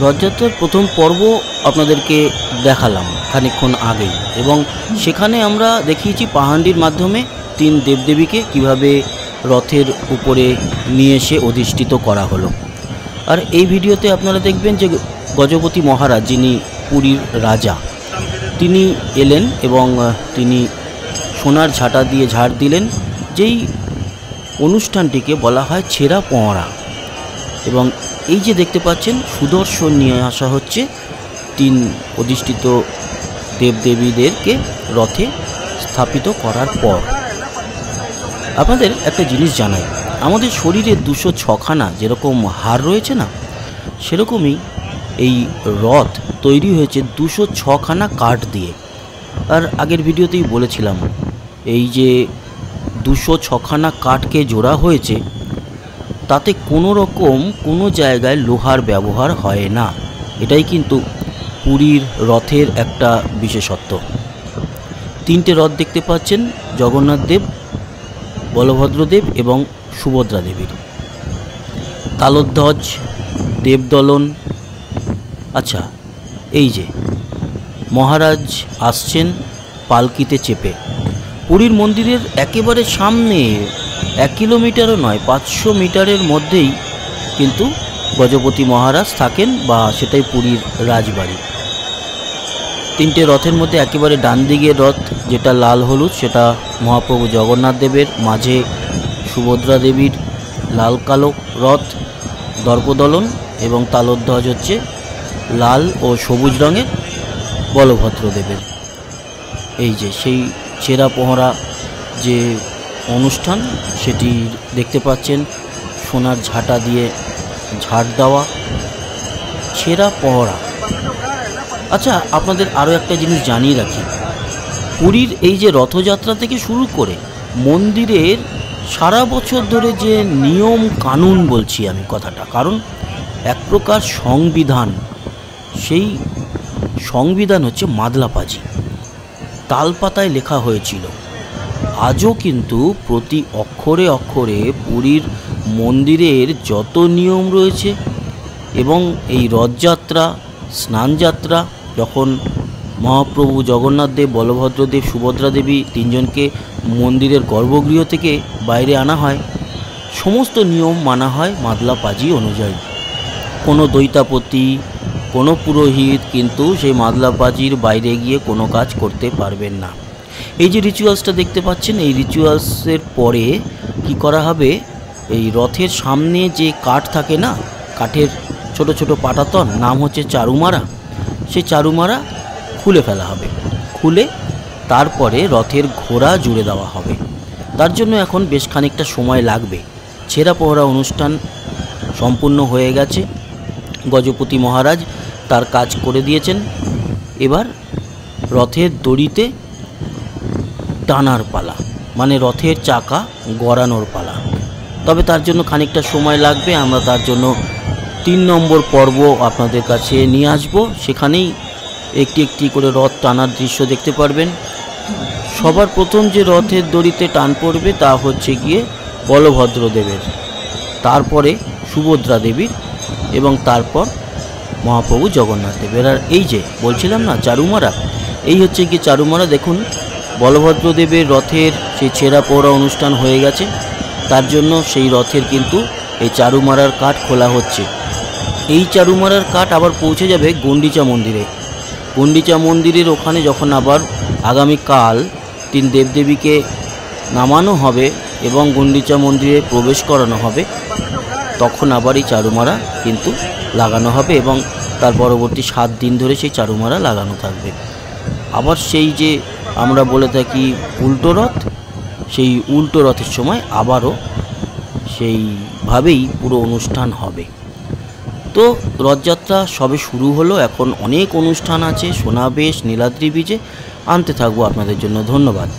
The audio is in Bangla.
রথযাত্রার প্রথম পর্ব আপনাদেরকে দেখালাম খানিকক্ষণ আগেই, এবং সেখানে আমরা দেখিয়েছি পাহান্ডির মাধ্যমে তিন দেবদেবীকে কিভাবে রথের উপরে নিয়ে এসে অধিষ্ঠিত করা হলো। আর এই ভিডিওতে আপনারা দেখবেন যে গজপতি মহারাজ, যিনি পুরীর রাজা, তিনি এলেন এবং তিনি সোনার ঝাঁটা দিয়ে ঝাড় দিলেন, যেই অনুষ্ঠানটিকে বলা হয় ছেঁড়া পহরা। এবং এই যে দেখতে পাচ্ছেন সুদর্শন নিয়ে আসা হচ্ছে তিন অধিষ্ঠিত দেবদেবীদেরকে রথে স্থাপিত করার পর। আপনাদের একটা জিনিস জানাই, আমাদের শরীরে 206খানা যেরকম হাড় রয়েছে না, সেরকমই এই রথ তৈরি হয়েছে 206খানা কাঠ দিয়ে। আর আগের ভিডিওতেই বলেছিলাম, এই যে 206খানা কাঠকে জোড়া হয়েছে, তাতে কোনো রকম কোনো জায়গায় লোহার ব্যবহার হয় না। এটাই কিন্তু পুরীর রথের একটা বিশেষত্ব। তিনটে রথ দেখতে পাচ্ছেন, জগন্নাথ দেব, বলভদ্রদেব এবং সুভদ্রা দেবীর। তালধ্বজ, দেবদলন। আচ্ছা, এই যে মহারাজ আসছেন পালকিতে চেপে। পুরীর মন্দিরের একেবারে সামনে 1 কিলোমিটারও নয়, 500 মিটারের মধ্যেই কিন্তু গজপতি মহারাজ থাকেন, বা সেটাই পুরীর রাজবাড়ি। তিনটে রথের মধ্যে একেবারে ডান দিকের রথ যেটা লাল হলুদ, সেটা মহাপ্রভু জগন্নাথ দেবের, মাঝে সুভদ্রা দেবীর লাল কালো রথ দর্পদলন, এবং তালধ্বজ হচ্ছে লাল ও সবুজ রঙের বলভদ্র দেবের। এই যে সেই ছেঁড়া পহরা যে অনুষ্ঠান, সেটি দেখতে পাচ্ছেন, সোনার ঝাঁটা দিয়ে ঝাড় দেওয়া, ছেঁড়া পহরা। আচ্ছা, আপনাদের আরও একটা জিনিস জানিয়ে রাখি, পুরীর এই যে রথযাত্রা থেকে শুরু করে মন্দিরের সারা বছর ধরে যে নিয়ম কানুন বলছি আমি কথাটা, কারণ এক প্রকার সংবিধান, সেই সংবিধান হচ্ছে মাদলাপাজি, তালপাতায় লেখা হয়েছিল। আজও কিন্তু প্রতি অক্ষরে অক্ষরে পুরীর মন্দিরের যত নিয়ম রয়েছে, এবং এই রথযাত্রা, স্নানযাত্রা, যখন মহাপ্রভু জগন্নাথ দেব, বলভদ্রদেব, সুভদ্রা দেবী তিনজনকে মন্দিরের গর্ভগৃহ থেকে বাইরে আনা হয়, সমস্ত নিয়ম মানা হয় মাদলাপাজি অনুযায়ী। কোনো দৈতাপতি, কোনো পুরোহিত কিন্তু সেই মাদলাপাজির বাইরে গিয়ে কোনো কাজ করতে পারবেন না। এই যে রিচুয়ালসটা দেখতে পাচ্ছেন, এই রিচুয়ালসের পরে কি করা হবে, এই রথের সামনে যে কাঠ থাকে না, কাঠের ছোট ছোট পাটাতন, নাম হচ্ছে চারুমারা, সেই চারুমারা খুলে ফেলা হবে। খুলে তারপরে রথের ঘোড়া জুড়ে দেওয়া হবে। তার জন্য এখন বেশ খানিকটা সময় লাগবে। ছেঁড়া পহরা অনুষ্ঠান সম্পূর্ণ হয়ে গেছে, গজপতি মহারাজ তার কাজ করে দিয়েছেন। এবার রথের দড়িতে টানার পালা, মানে রথের চাকা গড়ানোর পালা। তবে তার জন্য খানিকটা সময় লাগবে। আমরা তার জন্য 3 নম্বর পর্ব আপনাদের কাছে নিয়ে আসব। সেখানেই একটি একটি করে রথ টানার দৃশ্য দেখতে পারবেন। সবার প্রথম যে রথের দড়িতে টান পড়বে তা হচ্ছে গিয়ে বলভদ্র দেবের, তারপরে সুভদ্রা দেবীর, এবং তারপর মহাপ্রভু জগন্নাথ দেবের। আর এই যে বলছিলাম না চারুমারা, এই হচ্ছে গিয়ে চারুমারা। দেখুন, বলভদ্র দেবের রথের সেই ছেঁড়া পহরা অনুষ্ঠান হয়ে গেছে, তার জন্য সেই রথের কিন্তু এই চারুমারার কাঠ খোলা হচ্ছে। এই চারুমারার কাঠ আবার পৌঁছে যাবে গুন্ডিচা মন্দিরে। গুন্ডিচা মন্দিরের ওখানে যখন আবার আগামীকাল 3 দেবদেবীকে নামানো হবে এবং গুন্ডিচা মন্দিরে প্রবেশ করানো হবে, তখন আবার এই চারুমারা কিন্তু লাগানো হবে, এবং তার পরবর্তী 7 দিন ধরে সেই চারুমারা লাগানো থাকবে। আবার সেই যে আমরা বলে থাকি উল্টো রথ, সেই উল্টো রথের সময় আবারও সেইভাবেই পুরো অনুষ্ঠান হবে। তো রথযাত্রা সবে শুরু হলো, এখন অনেক অনুষ্ঠান আছে, সোনাবেশ, নীলাদ্রি বিজে আনতে থাকবো আপনাদের জন্য। ধন্যবাদ।